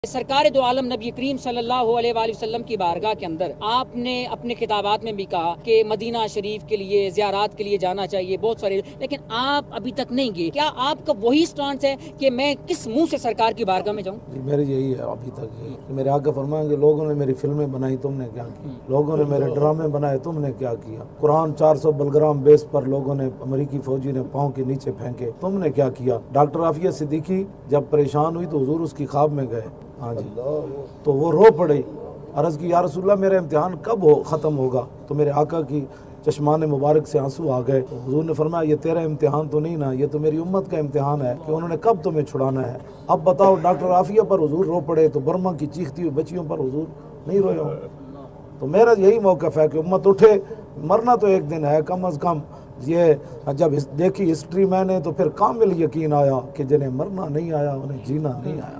सरकार दो आलम नबी करीम सल्लल्लाहु अलैहि वसल्लम की बारगाह के अंदर आपने अपने खिताबात में भी कहा कि मदीना शरीफ के लिए ज़ियारत के लिए जाना चाहिए बहुत सारे, लेकिन आप अभी तक नहीं गए। क्या आपका वही स्टांस है कि मैं किस मुंह से सरकार की बारगाह में जाऊं? मेरी यही है अभी तक यही। मेरे आगे फरमाएंगे लोगों ने मेरी फिल्में बनाई, तुमने क्या किया? लोगों ने मेरे ड्रामे बनाए, तुमने क्या किया? कुरान 400 बलग्राम बेस पर लोगों ने अमेरिकी फौजी ने पाँव के नीचे फेंके, तुमने क्या किया? डॉक्टर आफिया सिद्दीकी जब परेशान हुई तो हुजूर उसकी ख्वाब में गए, हाँ जी, तो वो रो पड़ी। अर्ज़ की या रसूलल्लाह मेरा इम्तिहान कब ख़त्म होगा? तो मेरे आका की चश्मान मुबारक से आंसू आ गए। तो हुजूर ने फरमाया ये तेरा इम्तिहान तो नहीं ना, ये तो मेरी उम्मत का इम्तिहान है कि उन्होंने कब तुम्हें छुड़ाना है। अब बताओ, डॉक्टर आफिया पर हुजूर रो पड़े तो बर्मा की चीखती हुई बच्चियों पर हुजूर नहीं रोए हो? तो मेरा यही मौक़िफ़ है कि उम्मत उठे, मरना तो एक दिन है कम अज़ कम। ये जब देखी हिस्ट्री मैंने तो फिर कामिल यकीन आया कि जिन्हें मरना नहीं आया उन्हें जीना नहीं आया।